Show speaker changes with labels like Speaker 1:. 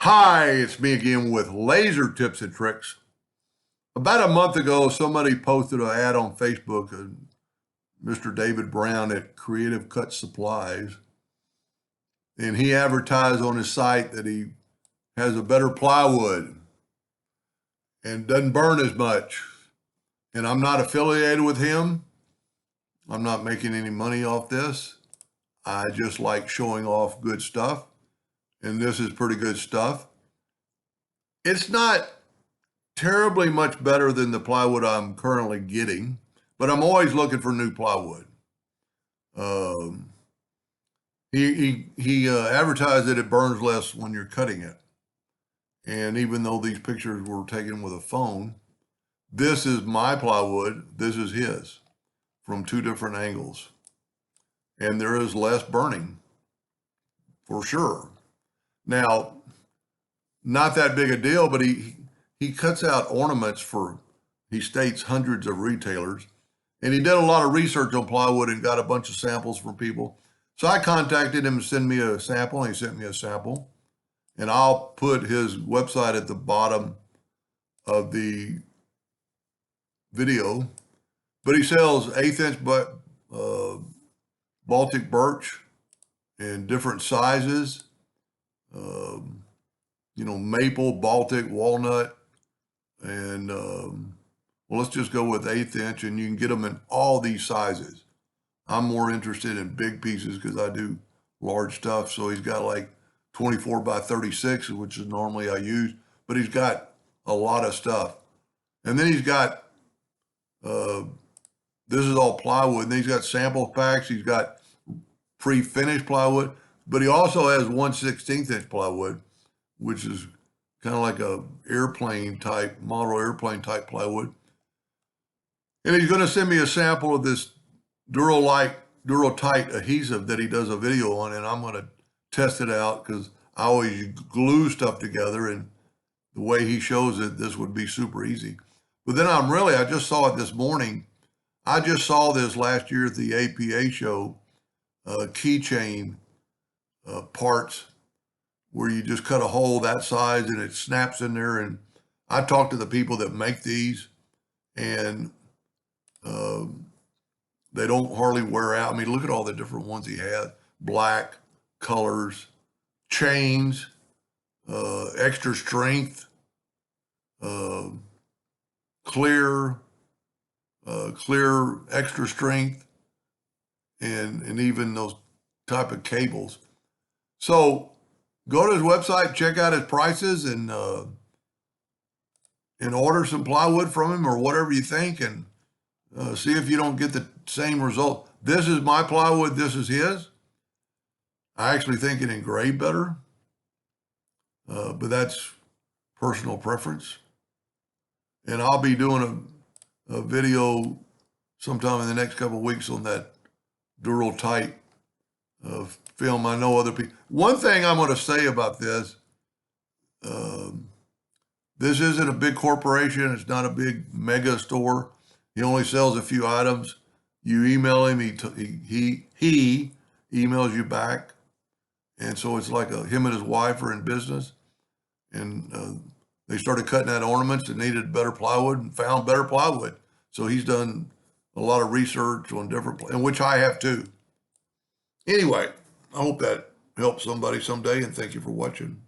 Speaker 1: Hi, it's me again with laser tips and tricks. About a month ago, somebody posted an ad on Facebook, Mr. David Brown at Creative Cut Supplies, and he advertised on his site that he has a better plywood and doesn't burn as much. And I'm not affiliated with him. I'm not making any money off this. I just like showing off good stuff, and this is pretty good stuff. It's not terribly much better than the plywood I'm currently getting, but I'm always looking for new plywood. Um, he advertised that it burns less when you're cutting it, and even though these pictures were taken with a phone, this is my plywood. This is his from two different angles, and there is less burning for sure. Now, not that big a deal, but he cuts out ornaments for, he states, hundreds of retailers. And he did a lot of research on plywood and got a bunch of samples from people. So I contacted him to send me a sample, and he sent me a sample. And I'll put his website at the bottom of the video. But he sells 1/8 inch Baltic birch in different sizes. Maple, Baltic, walnut, and well, let's just go with 1/8 inch, and you can get them in all these sizes. I'm more interested in big pieces because I do large stuff. So he's got like 24 by 36, which is normally I use, but he's got a lot of stuff. And then he's got, this is all plywood, and then he's got sample packs. He's got pre-finished plywood, but he also has 1/16 inch plywood, which is kind of like a model airplane type plywood. And he's going to send me a sample of this Duralite adhesive that he does a video on, and I'm going to test it out because I always glue stuff together, and the way he shows it, this would be super easy. But then I just saw it this morning. I just saw this last year at the APA show, keychain parts, where you just cut a hole that size and it snaps in there. And I talked to the people that make these, and they don't hardly wear out. I mean, look at all the different ones he has: black, colors, chains, extra strength, clear, extra strength, and even those type of cables. So go to his website, check out his prices, and order some plywood from him or whatever you think, and see if you don't get the same result. This is my plywood. This is his. I actually think it engraved better, but that's personal preference. And I'll be doing a video sometime in the next couple of weeks on that Duralite film. I know other people. One thing I'm going to say about this, this isn't a big corporation. It's not a big mega store. He only sells a few items. You email him, he emails you back. And so it's like him and his wife are in business. And they started cutting out ornaments and needed better plywood and found better plywood. So he's done a lot of research on different, and which I have too. Anyway, I hope that helps somebody someday, and thank you for watching.